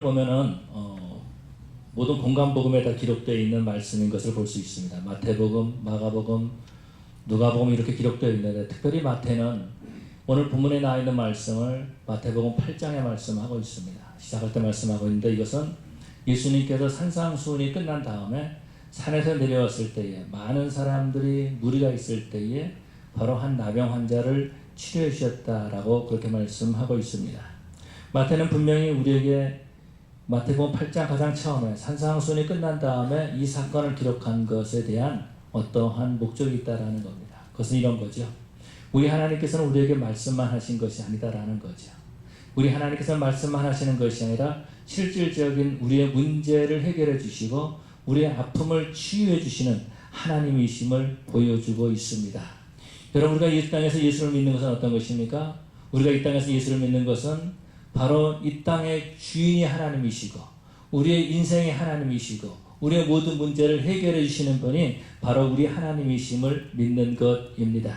보면은 모든 공간복음에 다 기록되어 있는 말씀인 것을 볼 수 있습니다. 마태복음, 마가복음, 누가복음 이렇게 기록되어 있는데 특별히 마태는 오늘 본문에 나와 있는 말씀을 마태복음 8장에 말씀하고 있습니다. 시작할 때 말씀하고 있는데 이것은 예수님께서 산상수훈이 끝난 다음에 산에서 내려왔을 때에 많은 사람들이 무리가 있을 때에 바로 한 나병 환자를 치료해 주셨다라고 그렇게 말씀하고 있습니다. 마태는 분명히 우리에게 마태복음 8장 가장 처음에 산상수훈이 끝난 다음에 이 사건을 기록한 것에 대한 어떠한 목적이 있다라는 겁니다. 그것은 이런 거죠. 우리 하나님께서는 우리에게 말씀만 하신 것이 아니다라는 거죠. 우리 하나님께서는 말씀만 하시는 것이 아니라 실질적인 우리의 문제를 해결해 주시고 우리의 아픔을 치유해 주시는 하나님이심을 보여주고 있습니다. 여러분, 우리가 이 땅에서 예수를 믿는 것은 어떤 것입니까? 우리가 이 땅에서 예수를 믿는 것은 바로 이 땅의 주인이 하나님이시고 우리의 인생의 하나님이시고 우리의 모든 문제를 해결해 주시는 분이 바로 우리 하나님이심을 믿는 것입니다.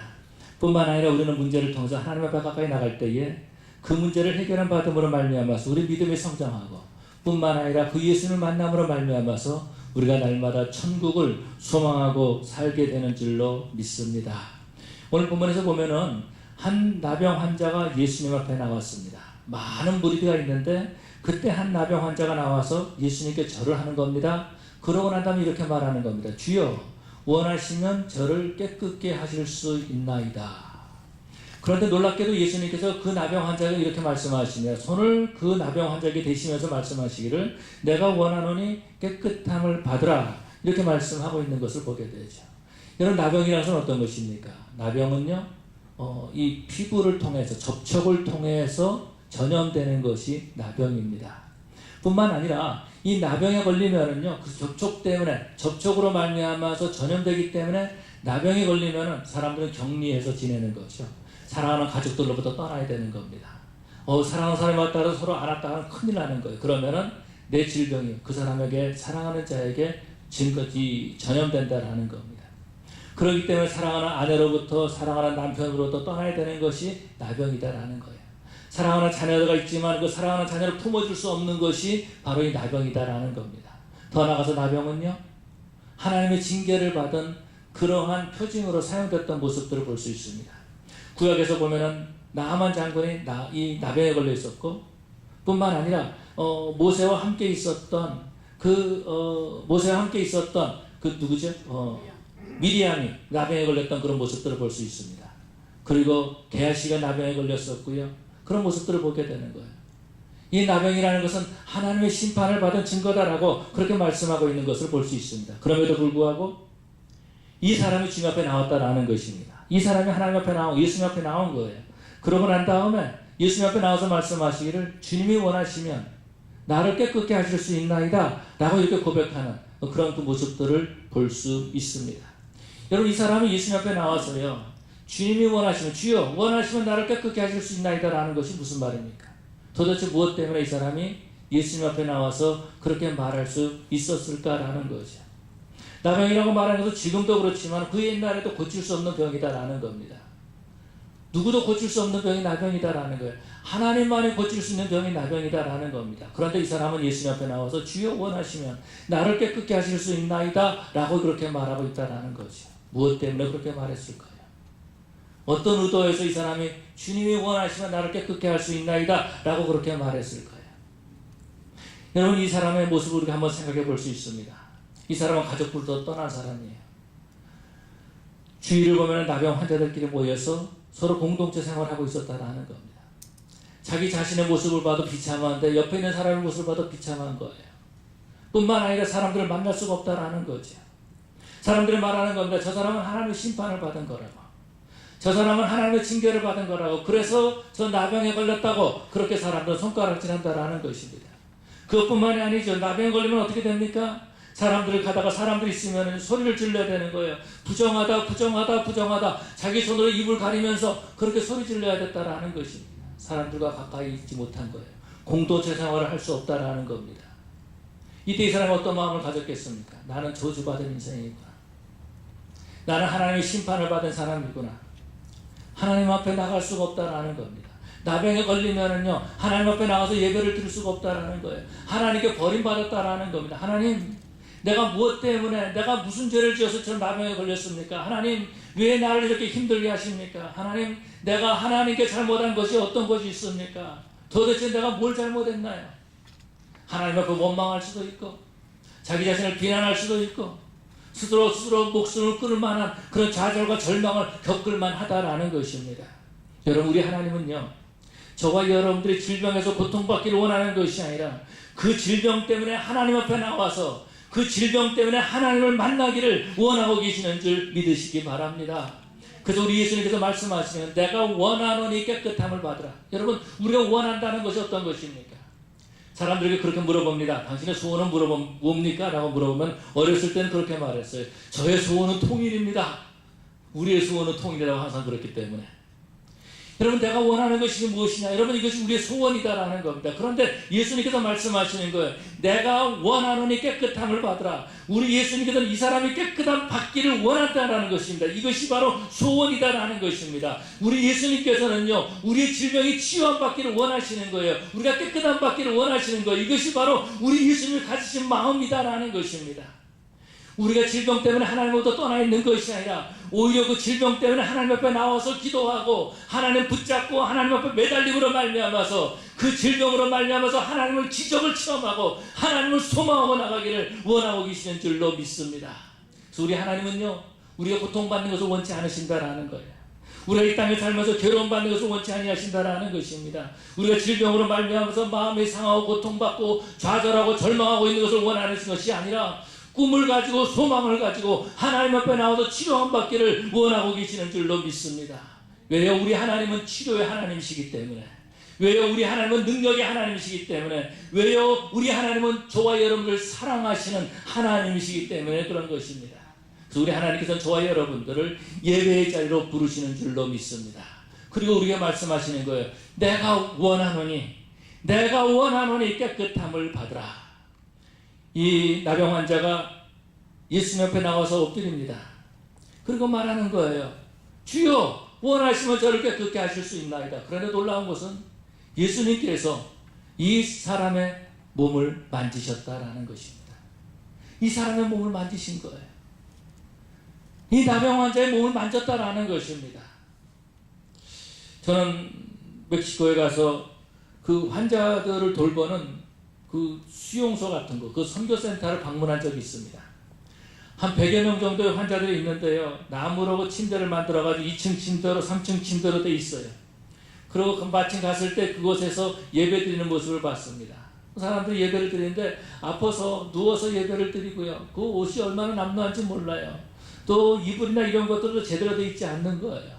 뿐만 아니라 우리는 문제를 통해서 하나님 앞에 가까이 나갈 때에 그 문제를 해결한 받음으로 말미암아서 우리 믿음이 성장하고 뿐만 아니라 그 예수님을 만남으로 말미암아서 우리가 날마다 천국을 소망하고 살게 되는 줄로 믿습니다. 오늘 본문에서 보면은 한 나병 환자가 예수님 앞에 나왔습니다. 많은 무리가 있는데 그때 한 나병 환자가 나와서 예수님께 절을 하는 겁니다. 그러고 난 다음에 이렇게 말하는 겁니다. 주여, 원하시면 저를 깨끗게 하실 수 있나이다. 그런데 놀랍게도 예수님께서 그 나병 환자에게 이렇게 말씀하시며 손을 그 나병 환자에게 대시면서 말씀하시기를 내가 원하노니 깨끗함을 받으라 이렇게 말씀하고 있는 것을 보게 되죠. 여러분, 나병이라는 것은 어떤 것입니까? 나병은요, 이 피부를 통해서 접촉을 통해서 전염되는 것이 나병입니다. 뿐만 아니라 이 나병에 걸리면은요, 그 접촉 때문에 접촉으로 말미암아서 전염되기 때문에 나병에 걸리면은 사람들은 격리해서 지내는 거죠. 사랑하는 가족들로부터 떠나야 되는 겁니다. 사랑하는 사람이 왔다가 서로 안 왔다가 큰일 나는 거예요. 그러면은 내 질병이 그 사람에게 사랑하는 자에게 지금까지 전염된다라는 겁니다. 그렇기 때문에 사랑하는 아내로부터 사랑하는 남편으로부터 떠나야 되는 것이 나병이다라는 거예요. 사랑하는 자녀가 있지만 그 사랑하는 자녀를 품어줄 수 없는 것이 바로 이 나병이다라는 겁니다. 더 나아가서 나병은요, 하나님의 징계를 받은 그러한 표징으로 사용됐던 모습들을 볼 수 있습니다. 구약에서 보면은 나하만 장군이 이 나병에 걸려 있었고, 뿐만 아니라 모세와 함께 있었던 그 누구죠? 미리암이 나병에 걸렸던 그런 모습들을 볼 수 있습니다. 그리고 게하시가 나병에 걸렸었고요. 그런 모습들을 보게 되는 거예요. 이 나병이라는 것은 하나님의 심판을 받은 증거다라고 그렇게 말씀하고 있는 것을 볼 수 있습니다. 그럼에도 불구하고 이 사람이 주님 앞에 나왔다라는 것입니다. 이 사람이 하나님 앞에 나오고 예수님 앞에 나온 거예요. 그러고 난 다음에 예수님 앞에 나와서 말씀하시기를 주님이 원하시면 나를 깨끗게 하실 수 있나이다 라고 이렇게 고백하는 그런 그 모습들을 볼 수 있습니다. 여러분, 이 사람이 예수님 앞에 나와서요, 주님이 원하시면, 주여 원하시면 나를 깨끗게 하실 수 있나이다 라는 것이 무슨 말입니까? 도대체 무엇 때문에 이 사람이 예수님 앞에 나와서 그렇게 말할 수 있었을까라는 거죠. 나병이라고 말하는 것은 지금도 그렇지만 그 옛날에도 고칠 수 없는 병이다라는 겁니다. 누구도 고칠 수 없는 병이 나병이다라는 거예요. 하나님만이 고칠 수 있는 병이 나병이다라는 겁니다. 그런데 이 사람은 예수님 앞에 나와서 주여 원하시면 나를 깨끗게 하실 수 있나이다 라고 그렇게 말하고 있다라는 거죠. 무엇 때문에 그렇게 말했을까요? 어떤 의도에서 이 사람이 주님이 원하시면 나를 깨끗게 할 수 있나이다 라고 그렇게 말했을까요? 여러분, 이 사람의 모습을 우리가 한번 생각해 볼 수 있습니다. 이 사람은 가족들도 떠난 사람이에요. 주위를 보면 나병 환자들끼리 모여서 서로 공동체 생활하고 있었다라는 겁니다. 자기 자신의 모습을 봐도 비참한데 옆에 있는 사람의 모습을 봐도 비참한 거예요. 뿐만 아니라 사람들을 만날 수가 없다라는 거죠. 사람들이 말하는 겁니다. 저 사람은 하나님의 심판을 받은 거라고. 저 사람은 하나님의 징계를 받은 거라고. 그래서 저 나병에 걸렸다고 그렇게 사람들은 손가락질한다라는 것입니다. 그것뿐만이 아니죠. 나병에 걸리면 어떻게 됩니까? 사람들을 가다가 사람들이 있으면 소리를 질러야 되는 거예요. 부정하다, 부정하다, 부정하다. 자기 손으로 입을 가리면서 그렇게 소리 질러야 됐다라는 것입니다. 사람들과 가까이 있지 못한 거예요. 공동체 생활을 할 수 없다라는 겁니다. 이때 이 사람이 어떤 마음을 가졌겠습니까? 나는 저주받은 인생이구나. 나는 하나님의 심판을 받은 사람이구나. 하나님 앞에 나갈 수가 없다라는 겁니다. 나병에 걸리면은요, 하나님 앞에 나가서 예배를 드릴 수가 없다라는 거예요. 하나님께 버림받았다라는 겁니다. 하나님, 내가 무엇 때문에, 내가 무슨 죄를 지어서 저 나병에 걸렸습니까? 하나님, 왜 나를 이렇게 힘들게 하십니까? 하나님, 내가 하나님께 잘못한 것이 어떤 것이 있습니까? 도대체 내가 뭘 잘못했나요? 하나님 앞에 원망할 수도 있고, 자기 자신을 비난할 수도 있고, 스스로 목숨을 끊을 만한 그런 좌절과 절망을 겪을만 하다라는 것입니다. 여러분, 우리 하나님은요, 저와 여러분들이 질병에서 고통받기를 원하는 것이 아니라 그 질병 때문에 하나님 앞에 나와서 그 질병 때문에 하나님을 만나기를 원하고 계시는 줄 믿으시기 바랍니다. 그래서 우리 예수님께서 말씀하시면 내가 원하노니 깨끗함을 받으라. 여러분, 우리가 원한다는 것이 어떤 것입니까? 사람들에게 그렇게 물어봅니다. 당신의 소원은 뭡니까? 라고 물어보면 어렸을 때는 그렇게 말했어요. 저의 소원은 통일입니다. 우리의 소원은 통일이라고 항상 그랬기 때문에. 여러분, 내가 원하는 것이 무엇이냐? 여러분, 이것이 우리의 소원이다라는 겁니다. 그런데 예수님께서 말씀하시는 거예요. 내가 원하노니 깨끗함을 받으라. 우리 예수님께서는 이 사람이 깨끗함 받기를 원한다라는 것입니다. 이것이 바로 소원이다라는 것입니다. 우리 예수님께서는요, 우리의 질병이 치유함 받기를 원하시는 거예요. 우리가 깨끗함 받기를 원하시는 거예요. 이것이 바로 우리 예수님이 가지신 마음이다라는 것입니다. 우리가 질병 때문에 하나님으로부터 떠나 있는 것이 아니라 오히려 그 질병 때문에 하나님 앞에 나와서 기도하고 하나님 붙잡고 하나님 앞에 매달림으로 말미암아서 그 질병으로 말미암아서 하나님을 기적을 체험하고 하나님을 소망하고 나가기를 원하고 계시는 줄로 믿습니다. 그래서 우리 하나님은요, 우리가 고통받는 것을 원치 않으신다라는 거예요. 우리가 이 땅에 살면서 괴로움받는 것을 원치 아니하신다라는 것입니다. 우리가 질병으로 말미암아서 마음이 상하고 고통받고 좌절하고 절망하고 있는 것을 원하는 것이 아니라 꿈을 가지고 소망을 가지고 하나님 앞에 나와서 치료함 받기를 원하고 계시는 줄로 믿습니다. 왜요? 우리 하나님은 치료의 하나님이시기 때문에. 왜요? 우리 하나님은 능력의 하나님이시기 때문에. 왜요? 우리 하나님은 저와 여러분을 사랑하시는 하나님이시기 때문에 그런 것입니다. 그래서 우리 하나님께서는 저와 여러분들을 예배의 자리로 부르시는 줄로 믿습니다. 그리고 우리가 말씀하시는 거예요. 내가 원하노니 깨끗함을 받으라. 이 나병 환자가 예수님 앞에 나와서 엎드립니다. 그리고 말하는 거예요. 주여, 원하시면 저를 깨끗게 하실 수 있나이다. 그런데 놀라운 것은 예수님께서 이 사람의 몸을 만지셨다라는 것입니다. 이 사람의 몸을 만지신 거예요. 이 나병 환자의 몸을 만졌다라는 것입니다. 저는 멕시코에 가서 그 환자들을 돌보는 그 수용소 같은 거, 그 선교센터를 방문한 적이 있습니다. 한 100여 명 정도의 환자들이 있는데요. 나무로 침대를 만들어가지고 2층 침대로 3층 침대로 돼 있어요. 그리고 마침 갔을 때 그곳에서 예배 드리는 모습을 봤습니다. 사람들이 예배를 드리는데 아파서 누워서 예배를 드리고요. 그 옷이 얼마나 남루한지 몰라요. 또 이불이나 이런 것들도 제대로 돼 있지 않는 거예요.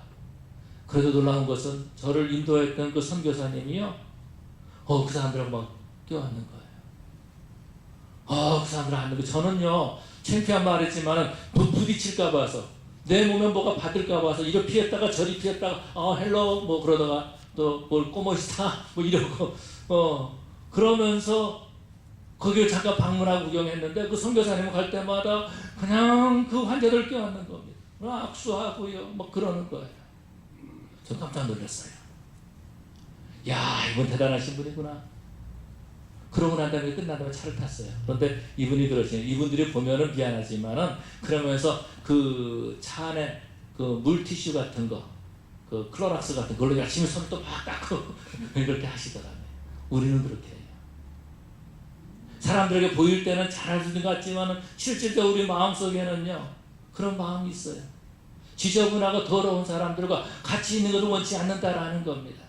그래도 놀라운 것은 저를 인도했던 그 선교사님이요. 그 사람들하고 막 껴안는 거예요. 그 사람들 안 되고 저는요, 창피한 말했지만은 부딪힐까 봐서 내 몸에 뭐가 받을까 봐서 이리 피했다가 저리 피했다가 헬로 뭐 그러다가 또 뭘 꼬멋이다 뭐 이러고 그러면서 거기를 잠깐 방문하고 구경했는데 그 선교사님 갈 때마다 그냥 그 환자들 껴안는 겁니다. 악수하고요, 뭐 그러는 거예요. 저 깜짝 놀랐어요. 야, 이분 대단하신 분이구나. 그러고 난 다음에 끝난 다음에 차를 탔어요. 그런데 이분이 그러시네요. 이분들이 보면은 미안하지만은 그러면서 그 차 안에 그 물티슈 같은 거, 그 클로락스 같은 걸로 열심히 손을 또 막 닦고 그렇게 하시더라고요. 우리는 그렇게 해요. 사람들에게 보일 때는 잘해주는 것 같지만은 실질적으로 우리 마음속에는요, 그런 마음이 있어요. 지저분하고 더러운 사람들과 같이 있는 것을 원치 않는다라는 겁니다.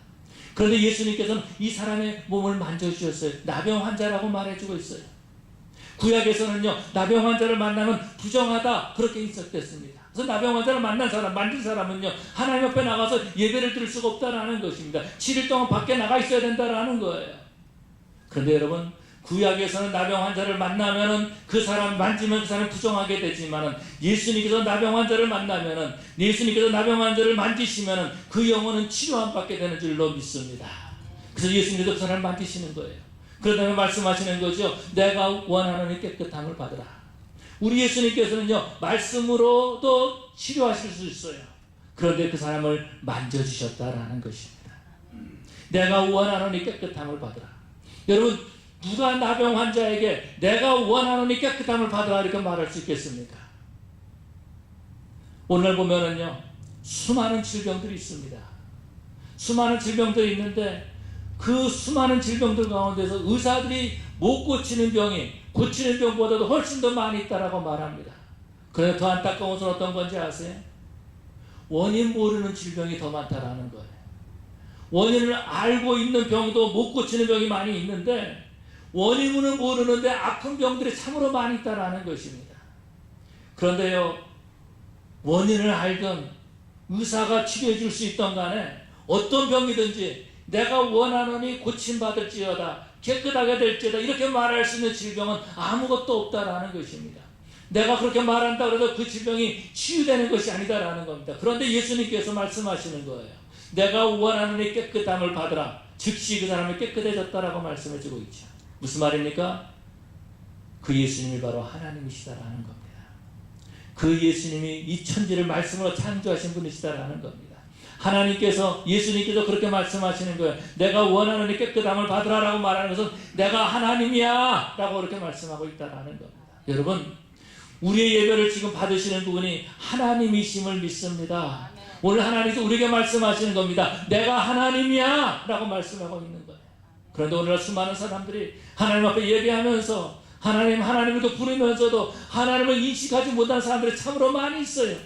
그런데 예수님께서는 이 사람의 몸을 만져주셨어요. 나병 환자라고 말해주고 있어요. 구약에서는요, 나병 환자를 만나면 부정하다 그렇게 인식됐습니다. 그래서 나병 환자를 만진 사람은요, 하나님 앞에 나가서 예배를 드릴 수가 없다라는 것입니다. 7일 동안 밖에 나가 있어야 된다라는 거예요. 그런데 여러분, 구약에서는 나병 환자를 만나면은 그 사람 만지면 그 사람 부정하게 되지만은 예수님께서 나병 환자를 만나면은 예수님께서 나병 환자를 만지시면은 그 영혼은 치료함 받게 되는 줄로 믿습니다. 그래서 예수님께서 그 사람을 만지시는 거예요. 그러다가 말씀하시는 거죠. 내가 원하는 깨끗함을 받으라. 우리 예수님께서는요, 말씀으로도 치료하실 수 있어요. 그런데 그 사람을 만져주셨다라는 것입니다. 내가 원하노니 깨끗함을 받으라. 여러분, 누가 나병 환자에게 내가 원하노니 깨끗함을 받으라 이렇게 말할 수 있겠습니까? 오늘 보면은요, 수많은 질병들이 있습니다. 수많은 질병들이 있는데 그 수많은 질병들 가운데서 의사들이 못 고치는 병이 고치는 병보다도 훨씬 더 많이 있다라고 말합니다. 그런데 더 안타까운 것은 어떤 건지 아세요? 원인 모르는 질병이 더 많다라는 거예요. 원인을 알고 있는 병도 못 고치는 병이 많이 있는데 원인은 모르는데 아픈 병들이 참으로 많이 있다라는 것입니다. 그런데요, 원인을 알던 의사가 치료해 줄 수 있던 간에 어떤 병이든지 내가 원하노니 고침받을지어다, 깨끗하게 될지어다 이렇게 말할 수 있는 질병은 아무것도 없다라는 것입니다. 내가 그렇게 말한다 그래도 그 질병이 치유되는 것이 아니다라는 겁니다. 그런데 예수님께서 말씀하시는 거예요. 내가 원하노니 깨끗함을 받으라. 즉시 그 사람이 깨끗해졌다라고 말씀해 주고 있죠. 무슨 말입니까? 그 예수님이 바로 하나님이시다라는 겁니다. 그 예수님이 이 천지를 말씀으로 창조하신 분이시다라는 겁니다. 하나님께서, 예수님께서 그렇게 말씀하시는 거예요. 내가 원하노니 깨끗함을 받으라라고 말하는 것은 내가 하나님이야 라고 그렇게 말씀하고 있다라는 겁니다. 여러분, 우리의 예배를 지금 받으시는 분이 하나님이심을 믿습니다. 오늘 하나님께서 우리에게 말씀하시는 겁니다. 내가 하나님이야 라고 말씀하고 있는 거예요. 그런데 오늘날 수많은 사람들이 하나님 앞에 예배하면서 하나님을 부르면서도 하나님을 인식하지 못한 사람들이 참으로 많이 있어요.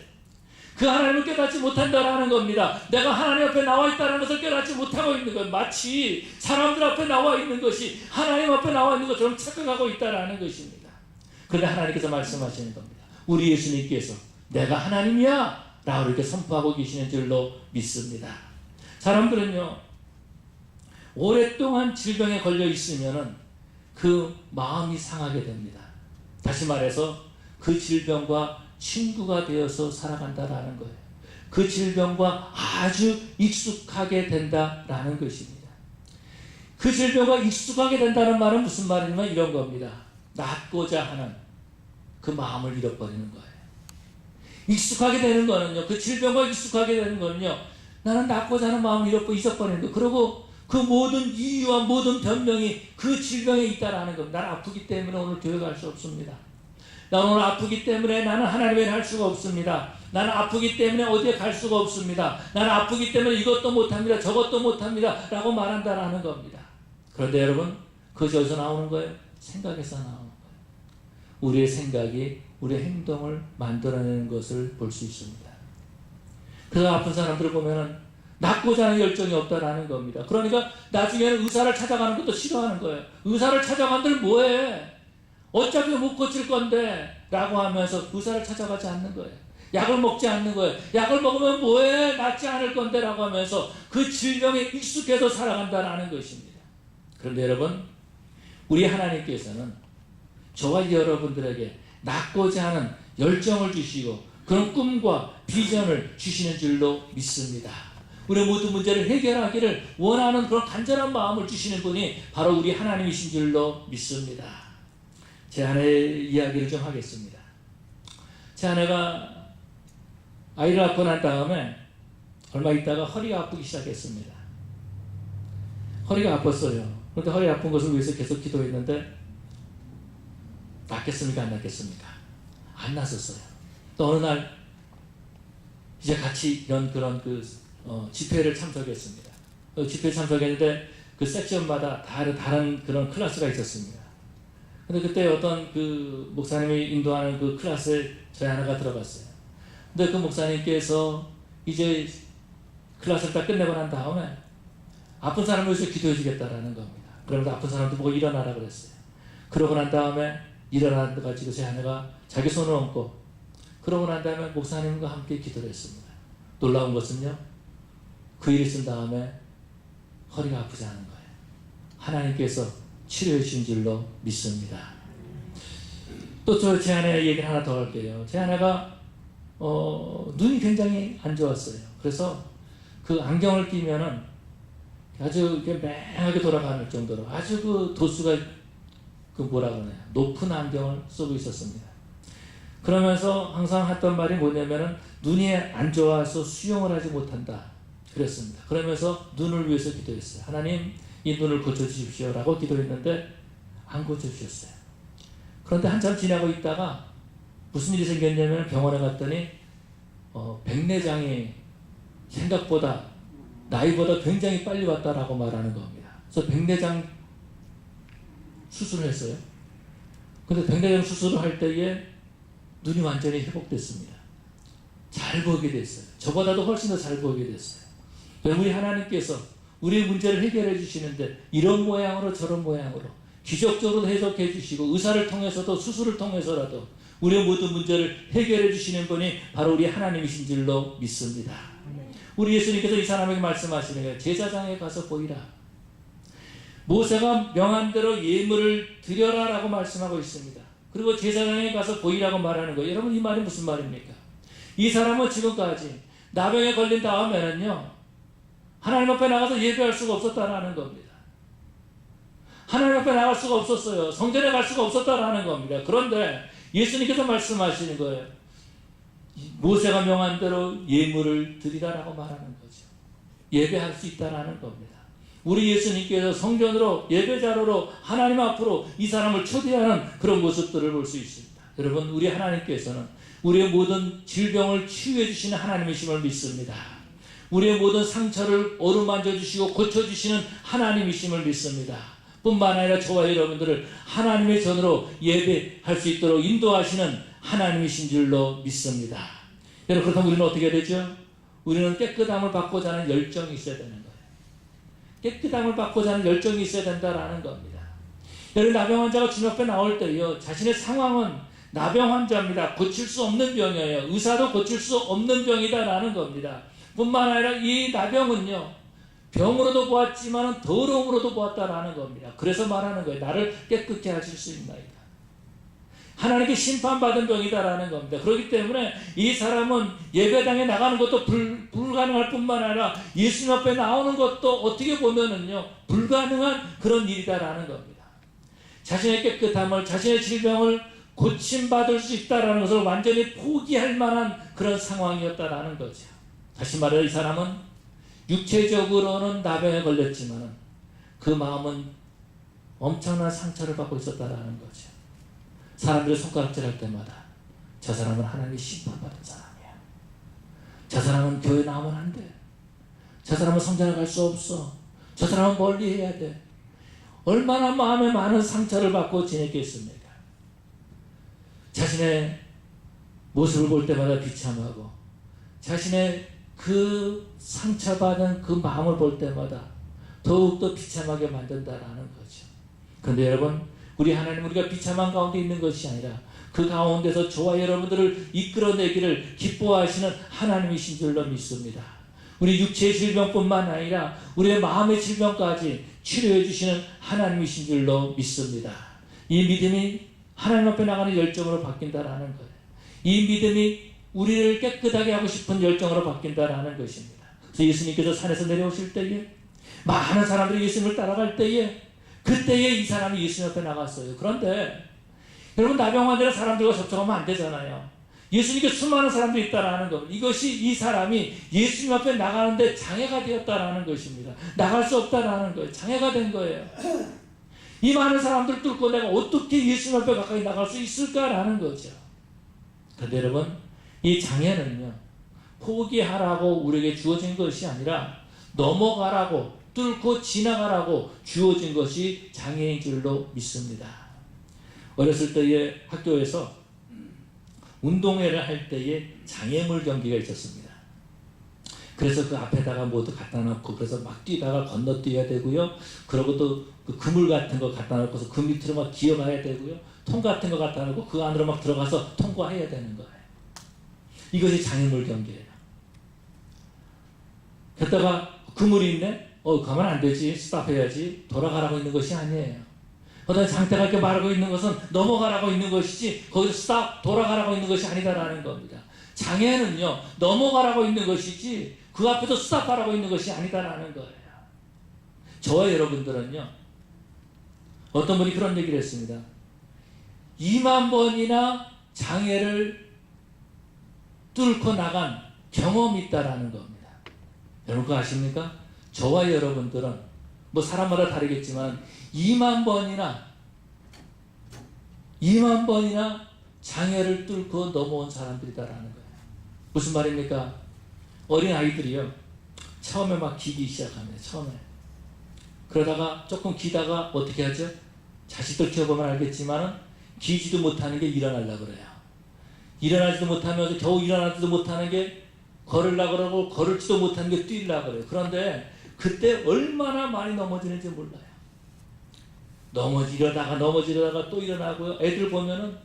그 하나님을 깨닫지 못한다라는 겁니다. 내가 하나님 앞에 나와 있다는 것을 깨닫지 못하고 있는 거예요. 마치 사람들 앞에 나와 있는 것이 하나님 앞에 나와 있는 것처럼 착각하고 있다라는 것입니다. 그런데 하나님께서 말씀하시는 겁니다. 우리 예수님께서 내가 하나님이야 라고 이렇게 선포하고 계시는 줄로 믿습니다. 사람들은요, 오랫동안 질병에 걸려 있으면은 그 마음이 상하게 됩니다. 다시 말해서 그 질병과 친구가 되어서 살아간다라는 거예요. 그 질병과 아주 익숙하게 된다라는 것입니다. 그 질병과 익숙하게 된다는 말은 무슨 말이냐면 이런 겁니다. 낫고자 하는 그 마음을 잃어버리는 거예요. 익숙하게 되는 거는요, 그 질병과 익숙하게 되는 거는요, 나는 낫고자 하는 마음을 잊어버리는 거. 그리고 그 모든 이유와 모든 변명이 그 질병에 있다라는 겁니다. 나는 아프기 때문에 오늘 교회 갈 수 없습니다. 나는 오늘 아프기 때문에 나는 하나님의 일을 할 수가 없습니다. 나는 아프기 때문에 어디에 갈 수가 없습니다. 나는 아프기 때문에 이것도 못합니다. 저것도 못합니다. 라고 말한다라는 겁니다. 그런데 여러분, 그것이 어디서 나오는 거예요? 생각에서 나오는 거예요. 우리의 생각이 우리의 행동을 만들어내는 것을 볼 수 있습니다. 그래서 아픈 사람들을 보면은 낫고자 하는 열정이 없다라는 겁니다. 그러니까 나중에는 의사를 찾아가는 것도 싫어하는 거예요. 의사를 찾아간들 뭐해? 어차피 못 고칠 건데 라고 하면서 의사를 찾아가지 않는 거예요. 약을 먹지 않는 거예요. 약을 먹으면 뭐해? 낫지 않을 건데 라고 하면서 그 질병에 익숙해서 살아간다라는 것입니다. 그런데 여러분, 우리 하나님께서는 저와 여러분들에게 낫고자 하는 열정을 주시고 그런 꿈과 비전을 주시는 줄로 믿습니다. 우리 모든 문제를 해결하기를 원하는 그런 간절한 마음을 주시는 분이 바로 우리 하나님이신 줄로 믿습니다. 제 아내의 이야기를 좀 하겠습니다. 제 아내가 아이를 낳고 난 다음에 얼마 있다가 허리가 아프기 시작했습니다. 허리가 아팠어요. 그런데 허리 아픈 것을 위해서 계속 기도했는데 낫겠습니까? 안 낫겠습니까? 안 낫었어요. 또 어느 날 이제 같이 이런 그런 집회를 참석했습니다. 집회에 참석했는데 그 섹션마다 다른 그런 클래스가 있었습니다. 근데 그때 어떤 그 목사님이 인도하는 그 클래스에 저희 하나가 들어갔어요. 근데 그 목사님께서 이제 클래스를 다 끝내고 난 다음에 아픈 사람을 위해서 기도해 주겠다라는 겁니다. 그러면서 아픈 사람도 보고 일어나라 그랬어요. 그러고 난 다음에 일어나가지고 제 아내가 자기 손을 얹고 그러고 난 다음에 목사님과 함께 기도를 했습니다. 놀라운 것은요, 그 일을 쓴 다음에 허리가 아프지 않은 거예요. 하나님께서 치료해 주신 줄로 믿습니다. 또 제 아내 얘기를 하나 더 할게요. 제 아내가 눈이 굉장히 안 좋았어요. 그래서 그 안경을 끼면은 아주 맹하게 돌아가는 정도로 아주 그 도수가 높은 안경을 쓰고 있었습니다. 그러면서 항상 했던 말이 뭐냐면은 눈이 안 좋아서 수영을 하지 못한다. 그랬습니다. 그러면서 눈을 위해서 기도했어요. 하나님, 이 눈을 고쳐주십시오 라고 기도했는데 안 고쳐주셨어요. 그런데 한참 지나고 있다가 무슨 일이 생겼냐면 병원에 갔더니 백내장이 생각보다 나이보다 굉장히 빨리 왔다라고 말하는 겁니다. 그래서 백내장 수술을 했어요. 근데 백내장 수술을 할 때에 눈이 완전히 회복됐습니다. 잘 보게 됐어요. 저보다도 훨씬 더 잘 보게 됐어요. 우리 하나님께서 우리의 문제를 해결해 주시는데 이런 모양으로 저런 모양으로 기적적으로 해석해 주시고 의사를 통해서도 수술을 통해서라도 우리의 모든 문제를 해결해 주시는 분이 바로 우리 하나님이신 줄로 믿습니다. 우리 예수님께서 이 사람에게 말씀하시는 거예요. 제사장에 가서 보이라. 모세가 명한 대로 예물을 드려라 라고 말씀하고 있습니다. 그리고 제사장에 가서 보이라고 말하는 거예요. 여러분, 이 말이 무슨 말입니까? 이 사람은 지금까지 나병에 걸린 다음에는요, 하나님 앞에 나가서 예배할 수가 없었다라는 겁니다. 하나님 앞에 나갈 수가 없었어요. 성전에 갈 수가 없었다라는 겁니다. 그런데 예수님께서 말씀하시는 거예요. 모세가 명한 대로 예물을 드리라라고 말하는 거죠. 예배할 수 있다라는 겁니다. 우리 예수님께서 성전으로 예배자로로 하나님 앞으로 이 사람을 초대하는 그런 모습들을 볼 수 있습니다. 여러분, 우리 하나님께서는 우리의 모든 질병을 치유해 주시는 하나님이심을 믿습니다. 우리의 모든 상처를 어루만져 주시고 고쳐 주시는 하나님이심을 믿습니다. 뿐만 아니라 저와 여러분들을 하나님의 전으로 예배할 수 있도록 인도하시는 하나님이신 줄로 믿습니다. 여러분, 그렇다면 우리는 어떻게 되죠? 우리는 깨끗함을 받고자 하는 열정이 있어야 되는 거예요. 깨끗함을 받고자 하는 열정이 있어야 된다라는 겁니다. 여러분, 나병 환자가 주님 앞에 나올 때요, 자신의 상황은 나병 환자입니다. 고칠 수 없는 병이에요. 의사도 고칠 수 없는 병이다라는 겁니다. 뿐만 아니라 이 나병은요, 병으로도 보았지만 더러움으로도 보았다라는 겁니다. 그래서 말하는 거예요. 나를 깨끗게 하실 수 있나이다. 하나님께 심판받은 병이다라는 겁니다. 그렇기 때문에 이 사람은 예배당에 나가는 것도 불가능할 뿐만 아니라 예수님 앞에 나오는 것도 어떻게 보면은요, 불가능한 그런 일이다라는 겁니다. 자신의 깨끗함을, 자신의 질병을 고침받을 수 있다라는 것을 완전히 포기할 만한 그런 상황이었다라는 거죠. 다시 말해, 이 사람은 육체적으로는 나병에 걸렸지만 그 마음은 엄청난 상처를 받고 있었다라는 거죠. 사람들이 손가락질할 때마다 저 사람은 하나님의 심판받은 사람이야. 저 사람은 교회 나오면 안 돼. 저 사람은 성전에 갈 수 없어. 저 사람은 멀리 해야 돼. 얼마나 마음에 많은 상처를 받고 지냈겠습니까? 자신의 모습을 볼 때마다 비참하고 자신의 그 상처받은 그 마음을 볼 때마다 더욱더 비참하게 만든다라는 거죠. 그런데 여러분, 우리 하나님, 우리가 비참한 가운데 있는 것이 아니라 그 가운데서 저와 여러분들을 이끌어내기를 기뻐하시는 하나님이신 줄로 믿습니다. 우리 육체의 질병뿐만 아니라 우리의 마음의 질병까지 치료해 주시는 하나님이신 줄로 믿습니다. 이 믿음이 하나님 앞에 나가는 열정으로 바뀐다라는 거예요. 이 믿음이 우리를 깨끗하게 하고 싶은 열정으로 바뀐다라는 것입니다. 그래서 예수님께서 산에서 내려오실 때에 많은 사람들이 예수님을 따라갈 때에 그때에 이 사람이 예수님 앞에 나갔어요. 그런데 여러분, 나병 환자는 사람들과 접촉하면 안 되잖아요. 예수님께 수많은 사람들이 있다라는 겁니다. 이것이 이 사람이 예수님 앞에 나가는데 장애가 되었다라는 것입니다. 나갈 수 없다라는 거예요. 장애가 된 거예요. 이 많은 사람들 뚫고 내가 어떻게 예수님 앞에 가까이 나갈 수 있을까라는 거죠. 그런데 여러분, 이 장애는요, 포기하라고 우리에게 주어진 것이 아니라 넘어가라고, 뚫고 지나가라고 주어진 것이 장애인 줄로 믿습니다. 어렸을 때에 학교에서 운동회를 할 때에 장애물 경기가 있었습니다. 그래서 그 앞에다가 모두 갖다 놓고 그래서 막 뛰다가 건너뛰어야 되고요. 그러고 또 그 그물 같은 거 갖다 놓고서 그 밑으로 막 기어가야 되고요. 통 같은 거 갖다 놓고 그 안으로 막 들어가서 통과해야 되는 거예요. 이것이 장애물 경기예요. 그러다가 그물이 있네? 가면 안 되지. 스탑해야지. 돌아가라고 있는 것이 아니에요. 어떤 상태가 이렇게 말하고 있는 것은 넘어가라고 있는 것이지 거기서 스탑, 돌아가라고 있는 것이 아니다라는 겁니다. 장애는요, 넘어가라고 있는 것이지 그 앞에서 스탑하라고 있는 것이 아니다라는 거예요. 저와 여러분들은요, 어떤 분이 그런 얘기를 했습니다. 2만 번이나 장애를 뚫고 나간 경험이 있다라는 겁니다. 여러분 그거 아십니까? 저와 여러분들은 뭐 사람마다 다르겠지만 2만 번이나 장애를 뚫고 넘어온 사람들이다라는 거예요. 무슨 말입니까? 어린 아이들이요, 처음에 막 기기 시작합니다. 처음에. 그러다가 조금 기다가 어떻게 하죠? 자식들 키워보면 알겠지만 기지도 못하는 게 일어나려고 그래요. 일어나지도 못하면서 겨우 일어나지도 못하는 게 걸으려고 그러고, 걸을지도 못하는 게 뛰려고 그래요. 그런데 그때 얼마나 많이 넘어지는지 몰라요. 이러다가 또 일어나고요. 애들 보면은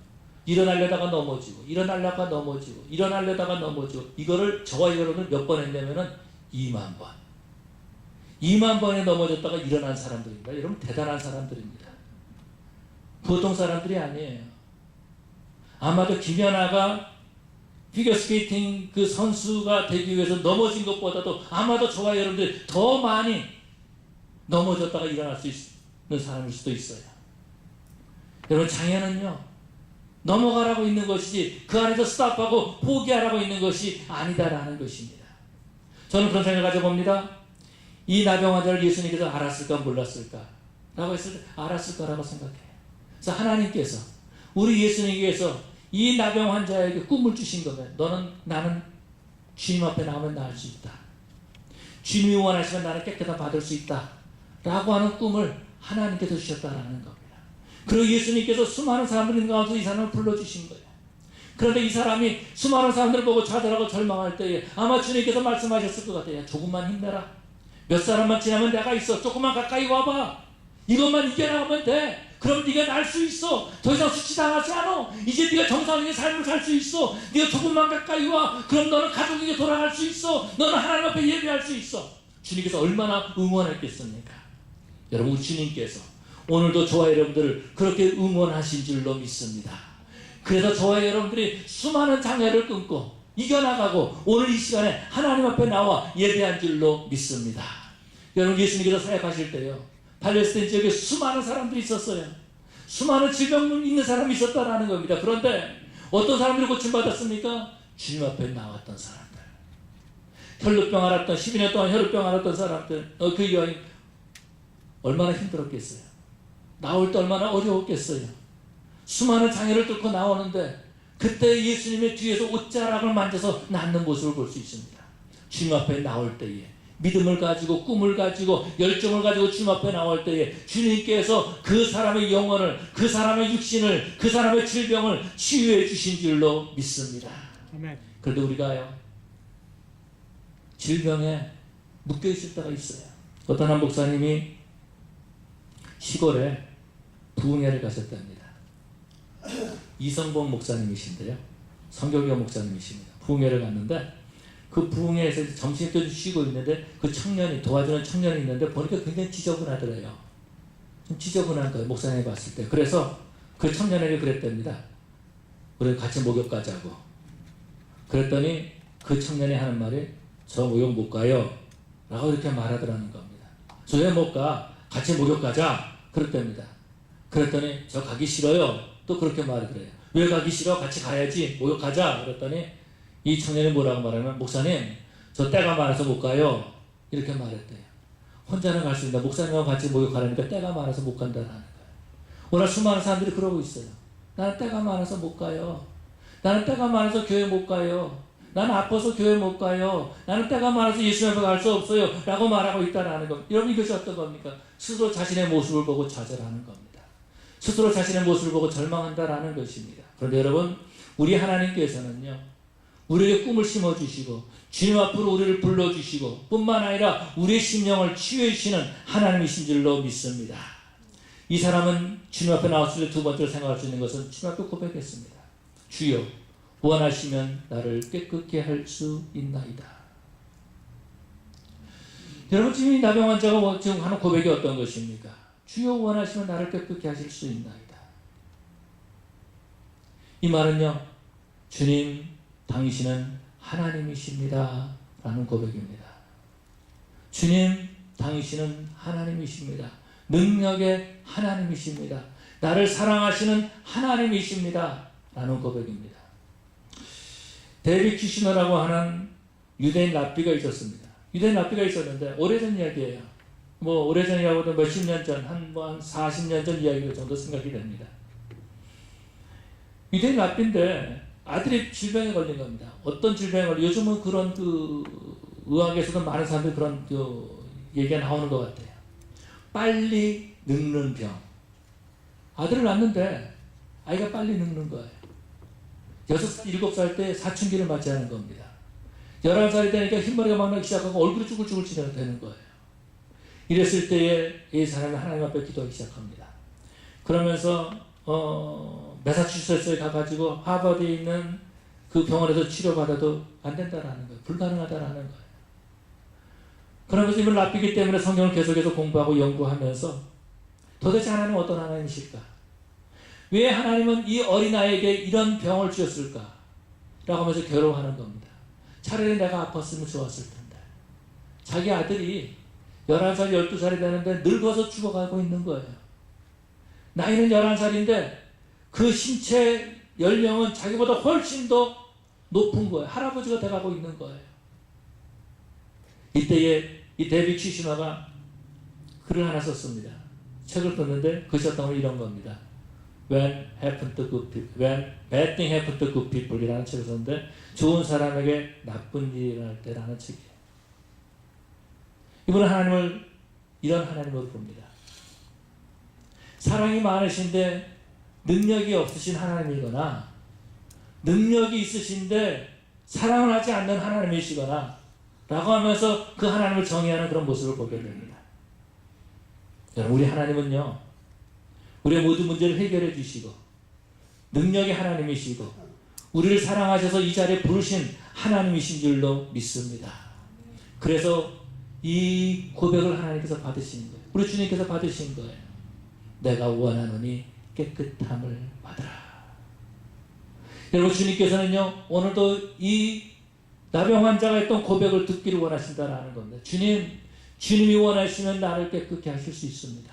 일어나려다가 넘어지고, 일어나려다가 넘어지고, 이거를 저와 여러분은 몇 번 했냐면은 2만 번. 2만 번에 넘어졌다가 일어난 사람들입니다. 여러분 대단한 사람들입니다. 보통 사람들이 아니에요. 아마도 김연아가 피겨스케이팅 그 선수가 되기 위해서 넘어진 것보다도 아마도 저와 여러분들이 더 많이 넘어졌다가 일어날 수 있는 사람일 수도 있어요. 여러분 장애는요, 넘어가라고 있는 것이지 그 안에서 스탑하고 포기하라고 있는 것이 아니다라는 것입니다. 저는 그런 생각을 가져봅니다. 이 나병 환자를 예수님께서 알았을까 몰랐을까? 라고 했을 때 알았을 거라고 생각해요. 그래서 하나님께서, 우리 예수님께서 이 나병 환자에게 꿈을 주신 거면, 나는 주님 앞에 나오면 나을 수 있다, 주님이 원하시면 나는 깨끗함 받을 수 있다 라고 하는 꿈을 하나님께서 주셨다라는 겁니다. 그리고 예수님께서 수많은 사람들 있는 가운데 이 사람을 불러주신 거예요. 그런데 이 사람이 수많은 사람들을 보고 좌절하고 절망할 때에 아마 주님께서 말씀하셨을 것 같아요. 조금만 힘내라. 몇 사람만 지나면 내가 있어. 조금만 가까이 와봐. 이것만 이겨나가면 돼. 그럼 네가 날 수 있어. 더 이상 수치당하지 않아. 이제 네가 정상적인 삶을 살 수 있어. 네가 조금만 가까이 와. 그럼 너는 가족에게 돌아갈 수 있어. 너는 하나님 앞에 예배할 수 있어. 주님께서 얼마나 응원했겠습니까? 여러분, 주님께서 오늘도 저와 여러분들을 그렇게 응원하신 줄로 믿습니다. 그래서 저와 여러분들이 수많은 장애를 끊고 이겨나가고 오늘 이 시간에 하나님 앞에 나와 예배한 줄로 믿습니다. 여러분, 예수님께서 사역하실 때요, 팔레스타인 지역에 수많은 사람들이 있었어요. 수많은 질병 있는 사람이 있었다라는 겁니다. 그런데 어떤 사람들이 고침받았습니까? 주님 앞에 나왔던 사람들. 혈루병 앓았던, 12년 동안 혈루병 앓았던 사람들, 그 여인 얼마나 힘들었겠어요. 나올 때 얼마나 어려웠겠어요. 수많은 장애를 뚫고 나오는데 그때 예수님의 뒤에서 옷자락을 만져서 낫는 모습을 볼 수 있습니다. 주님 앞에 나올 때에 믿음을 가지고, 꿈을 가지고, 열정을 가지고 주님 앞에 나올 때에 주님께서 그 사람의 영혼을, 그 사람의 육신을, 그 사람의 질병을 치유해 주신 줄로 믿습니다. 아멘. 그런데 우리가요, 질병에 묶여 있을 때가 있어요. 어떤 한 목사님이 시골에 부흥회를 가셨답니다. 이성봉 목사님이신데요, 성교교 목사님이십니다. 부흥회를 갔는데 그 부흥회에서 점심때 쉬고 있는데 그 청년이, 도와주는 청년이 있는데 보니까 굉장히 지저분하더래요. 좀 지저분한 거예요, 목사님이 봤을 때. 그래서 그 청년에게 그랬답니다. 우리 같이 목욕 가자고. 그랬더니 그 청년이 하는 말이, 저 목욕 못 가요 라고 이렇게 말하더라는 겁니다. 저 왜 못 가? 같이 목욕 가자 그랬답니다. 그랬더니 저 가기 싫어요 또 그렇게 말하더래요. 왜 가기 싫어? 같이 가야지, 목욕 가자. 그랬더니 이 청년이 뭐라고 말하면, 목사님 저 때가 많아서 못 가요 이렇게 말했대요. 혼자는 갈 수 있는데 목사님하고 같이 목욕하려니까 때가 많아서 못 간다는 거예요. 오늘 수많은 사람들이 그러고 있어요. 나는 때가 많아서 못 가요. 나는 때가 많아서 교회 못 가요. 나는 아파서 교회 못 가요. 나는 때가 많아서 예수 앞에 갈 수 없어요 라고 말하고 있다는 겁니다. 여러분, 이것이 어떤 겁니까? 스스로 자신의 모습을 보고 좌절하는 겁니다. 스스로 자신의 모습을 보고 절망한다라는 것입니다. 그런데 여러분, 우리 하나님께서는요, 우리에게 꿈을 심어주시고 주님 앞으로 우리를 불러주시고 뿐만 아니라 우리의 심령을 치유해 주시는 하나님이신 줄로 믿습니다. 이 사람은 주님 앞에 나왔을 때 두 번째로 생각할 수 있는 것은 주님 앞에 고백했습니다. 주여, 원하시면 나를 깨끗게 할 수 있나이다. 여러분, 지금 이 나병 환자가 지금 하는 고백이 어떤 것입니까? 주여, 원하시면 나를 깨끗게 하실 수 있나이다. 이 말은요, 주님 당신은 하나님이십니다 라는 고백입니다. 주님 당신은 하나님이십니다. 능력의 하나님이십니다. 나를 사랑하시는 하나님이십니다 라는 고백입니다. 데이빗 키시너라고 하는 유대인 랍비가 있었습니다. 유대인 랍비가 있었는데 오래전 이야기예요. 뭐 오래전이라고도 몇십 년 전, 한 40년 전 이야기 정도 생각이 됩니다. 유대인 랍비인데 아들이 질병에 걸린 겁니다. 어떤 질병에 걸린, 요즘은 그런 의학에서도 많은 사람들이 그런 얘기가 나오는 것 같아요. 빨리 늙는 병. 아들을 낳는데 아이가 빨리 늙는 거예요. 6살, 7살 때 사춘기를 맞이하는 겁니다. 11살이 되니까 흰머리가 막 나기 시작하고 얼굴이 쭈글쭈글 되는 거예요. 이랬을 때에 이 사람이 하나님 앞에 기도하기 시작합니다. 그러면서 매사추세츠에 가가지고 하버드에 있는 그 병원에서 치료받아도 안 된다라는 거예요. 불가능하다라는 거예요. 그러면서 이걸 랍비기 때문에 성경을 계속해서 공부하고 연구하면서 도대체 하나님은 어떤 하나님이실까? 왜 하나님은 이 어린아이에게 이런 병을 주셨을까? 라고 하면서 괴로워하는 겁니다. 차라리 내가 아팠으면 좋았을 텐데. 자기 아들이 11살, 12살이 되는데 늙어서 죽어가고 있는 거예요. 나이는 11살인데 그 신체 연령은 자기보다 훨씬 더 높은 거예요. 할아버지가 돼가고 있는 거예요. 이때에 이 데이빗 키시너가 글을 하나 썼습니다. 책을 썼는데 그 썼던 건 이런 겁니다. When happened to good people, when bad thing happened to good people 이라는 책을 썼는데 좋은 사람에게 나쁜 일이 일어날 때라는 책이에요. 이분은 하나님을 이런 하나님으로 봅니다. 사랑이 많으신데 능력이 없으신 하나님이거나 능력이 있으신데 사랑을 하지 않는 하나님이시거나 라고 하면서 그 하나님을 정의하는 그런 모습을 보게 됩니다. 여러분, 우리 하나님은요, 우리의 모든 문제를 해결해 주시고 능력의 하나님이시고 우리를 사랑하셔서 이 자리에 부르신 하나님이신 줄로 믿습니다. 그래서 이 고백을 하나님께서 받으신 거예요. 우리 주님께서 받으신 거예요. 내가 원하노니 깨끗함을 받으라. 여러분, 주님께서는요, 오늘도 이 나병 환자가 했던 고백을 듣기를 원하신다라는 겁니다. 주님이 원하시면 나를 깨끗게 하실 수 있습니다.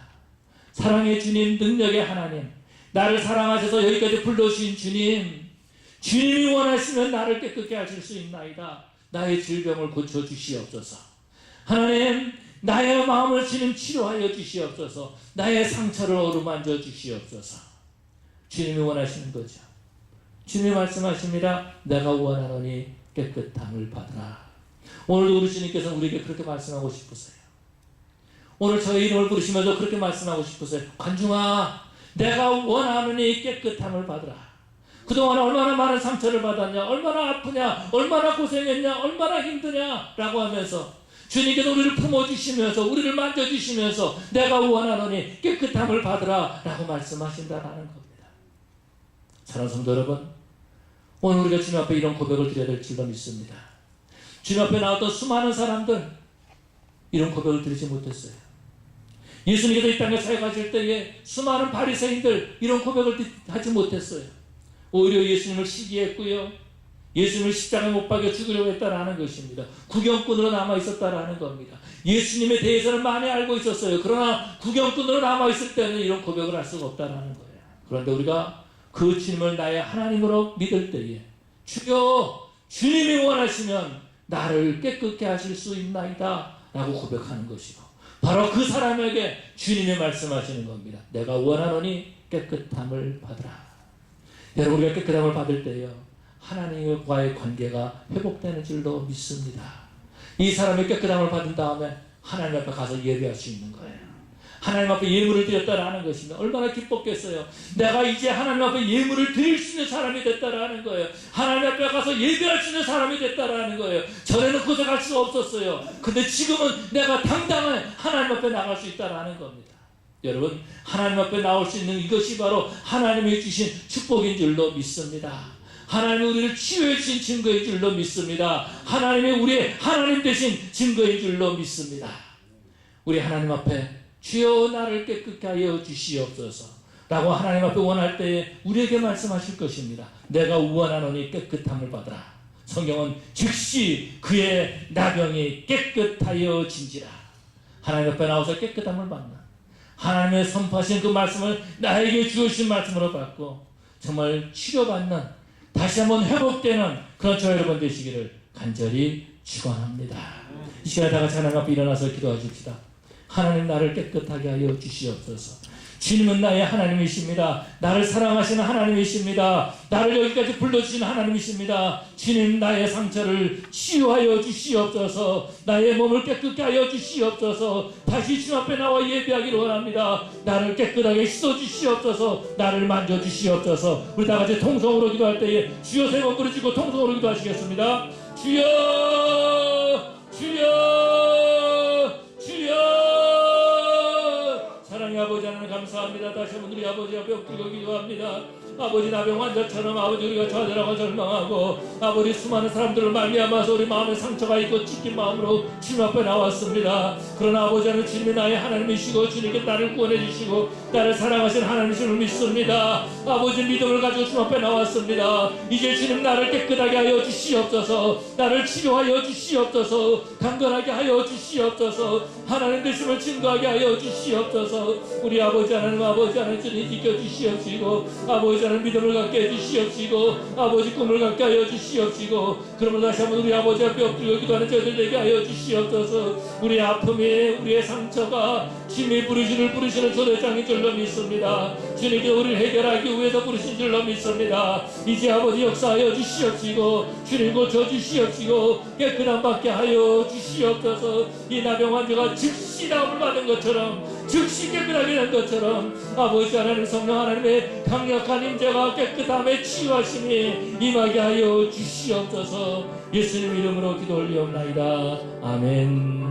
사랑의 주님, 능력의 하나님, 나를 사랑하셔서 여기까지 불러주신 주님이 원하시면 나를 깨끗게 하실 수 있나이다. 나의 질병을 고쳐주시옵소서. 하나님, 나의 마음을 주님 치료하여 주시옵소서. 나의 상처를 어루만져 주시옵소서. 주님이 원하시는 거죠. 주님이 말씀하십니다. 내가 원하노니 깨끗함을 받으라. 오늘 우리 주님께서는 우리에게 그렇게 말씀하고 싶으세요. 오늘 저의 이름을 부르시면서 그렇게 말씀하고 싶으세요. 관중아, 내가 원하노니 깨끗함을 받으라. 그동안 얼마나 많은 상처를 받았냐, 얼마나 아프냐, 얼마나 고생했냐, 얼마나 힘드냐 라고 하면서 주님께서 우리를 품어주시면서 우리를 만져주시면서 내가 원하노니 깨끗함을 받으라 라고 말씀하신다라는 겁니다. 사랑하는 성도 여러분, 오늘 우리가 주님 앞에 이런 고백을 드려야 될 줄로 믿습니다. 주님 앞에 나왔던 수많은 사람들 이런 고백을 드리지 못했어요. 예수님께서 이 땅에 사역하실 때에 수많은 바리새인들 이런 고백을 하지 못했어요. 오히려 예수님을 시기했고요, 예수님을 십자가에 못 박여 죽으려고 했다라는 것입니다. 구경꾼으로 남아있었다라는 겁니다. 예수님에 대해서는 많이 알고 있었어요. 그러나 구경꾼으로 남아있을 때는 이런 고백을 할 수가 없다라는 거예요. 그런데 우리가 그 주님을 나의 하나님으로 믿을 때에 주여, 주님이 원하시면 나를 깨끗게 하실 수 있나이다 라고 고백하는 것이고, 바로 그 사람에게 주님이 말씀하시는 겁니다. 내가 원하노니 깨끗함을 받으라. 여러분, 우리가 깨끗함을 받을 때요, 하나님과의 관계가 회복되는 줄로 믿습니다. 이 사람이 깨끗함을 받은 다음에 하나님 앞에 가서 예배할 수 있는 거예요. 하나님 앞에 예물을 드렸다라는 것입니다. 얼마나 기뻤겠어요. 내가 이제 하나님 앞에 예물을 드릴 수 있는 사람이 됐다라는 거예요. 하나님 앞에 가서 예배할 수 있는 사람이 됐다라는 거예요. 전에는 고생할 수가 없었어요. 근데 지금은 내가 당당한 하나님 앞에 나갈 수 있다라는 겁니다. 여러분, 하나님 앞에 나올 수 있는 이것이 바로 하나님이 주신 축복인 줄로 믿습니다. 하나님이 우리를 치유해 주신 증거인 줄로 믿습니다. 하나님이 우리의 하나님 되신 증거인 줄로 믿습니다. 우리 하나님 앞에 주여 나를 깨끗게 하여 주시옵소서 라고 하나님 앞에 원할 때에 우리에게 말씀하실 것입니다. 내가 원하노니 깨끗함을 받으라. 성경은 즉시 그의 나병이 깨끗하여 진지라. 하나님 앞에 나와서 깨끗함을 받는, 하나님의 선포하신 그 말씀을 나에게 주신 말씀으로 받고 정말 치료받는, 다시 한번 회복되는 그런 저 여러분 되시기를 간절히 축원합니다. 이 시간에 다 같이 하나님 앞에 일어나서 기도하십시다. 하나님, 나를 깨끗하게 하여 주시옵소서. 주님은 나의 하나님이십니다. 나를 사랑하시는 하나님이십니다. 나를 여기까지 불러주신 하나님이십니다. 주님, 나의 상처를 치유하여 주시옵소서. 나의 몸을 깨끗게 하여 주시옵소서. 다시 주님 앞에 나와 예배하기를 원합니다. 나를 깨끗하게 씻어주시옵소서. 나를 만져주시옵소서. 우리 다같이 통성으로 기도할 때에 주여 세 번 부르시고 통성으로 기도하시겠습니다. 주여, 주여, 주여. 사랑의 아버지 하나님 감사합니다. 다시 한번 우리 아버지 앞에 엎드리고 기도합니다. 아버지, 나병 환자처럼 아버지 우리가 좌절하고 절망하고 아버지 수많은 사람들을 말미암아서 우리 마음에 상처가 있고 찢긴 마음으로 주님 앞에 나왔습니다. 그러나 아버지 하나님, 주님이 나의 하나님이시고 주님께 나를 구원해 주시고 나를 사랑하시는 하나님이심을 믿습니다. 아버지, 믿음을 가지고 주님 앞에 나왔습니다. 이제 주님, 나를 깨끗하게 하여 주시옵소서. 나를 치료하여 주시옵소서. 강건하게 하여 주시옵소서. 하나님 되심을 증거하게 하여 주시옵소서. 우리 아버지 하나님, 아버지 하나님 주님 지켜주시옵시고 아버지 하나님 믿음을 갖게 해주시옵시고 아버지 꿈을 갖게 하여 주시옵시고 그러면 다시 한번 우리 아버지 앞에 엎드리고 기도하는 저희들 되게 하여 주시옵소서. 우리의 아픔에 우리의 상처가 주님이 부르시는 초대장인 줄로 믿습니다. 주님께 우리를 해결하기 위해서 부르신 줄로 믿습니다. 이제 아버지 역사하여 주시옵시고 주님 고쳐주시옵시고 깨끗함 받게 하여 주시옵소서. 이 나병 환자가 즉시 나음을 받은 것처럼 즉시 깨끗하게 된 것처럼 아버지 하나님, 성령 하나님의 강력한 임재가 깨끗함에 치유하심이 임하게 하여 주시옵소서. 예수님 이름으로 기도 올리옵나이다. 아멘.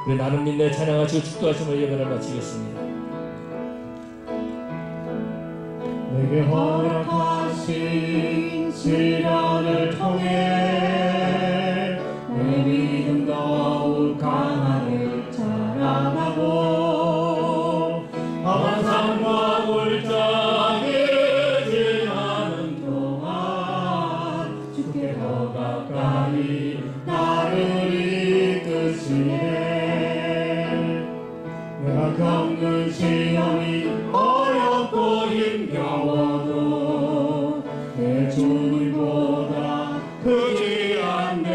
우리 나는 믿네 찬양하시고 축도하시며 예배를 마치겠습니다. 내게 허락하신 시련을 통해 내 믿음 더욱 강하게 자라나고 환상과 골짜기를 지나는 동안 주께 더 가까이 나를 이끄시네. 내가 겪는 시험이 어렵고 힘겨워도 내 주님보다 크지 않네.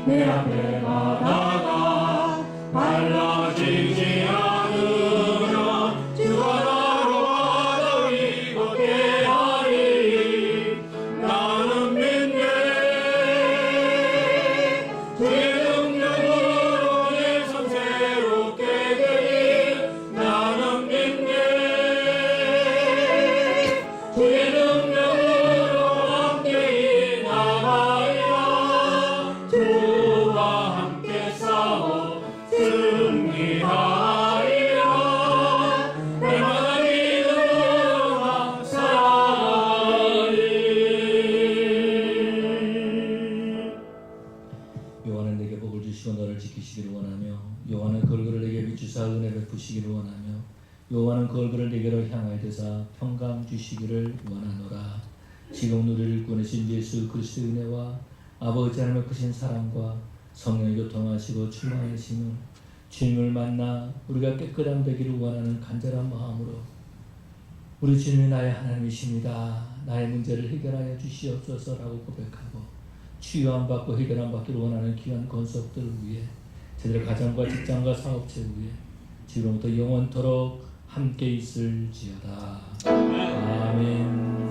내 앞에 바다가 갈라지지 않으면 주가 나로 바다를 걷게 하리. 나는 믿네. 주의 능력으로 내 삶 새롭게 되리. 나는 믿네. 주의 능력으로 함께 나가리라. 주와 함께 싸워 승리하리라. 날마다 믿음으로 살아가리. 요한은 내게 복을 주시고 너를 지키시기를 원하며 요한은 그 얼굴을 내게 비추사 은혜 베푸시기를 원하며 요한은 그 얼굴을 내게로 향하여 대사 평강 주시기를 원하노라. 지금 우리를 구원하신 예수 그리스도의 은혜와 아버지 하나님의 크신 사랑과 성령의 교통하시고 충만하심을 주님을 만나 우리가 깨끗함 되기를 원하는 간절한 마음으로 우리 주님이 나의 하나님이십니다. 나의 문제를 해결하여 주시옵소서라고 고백하고 치유함 받고 해결함 받기를 원하는 귀한 권속들을 위해 저들의 가정과 직장과 사업체 위해 지금부터 영원토록 함께 있을지어다. 아멘.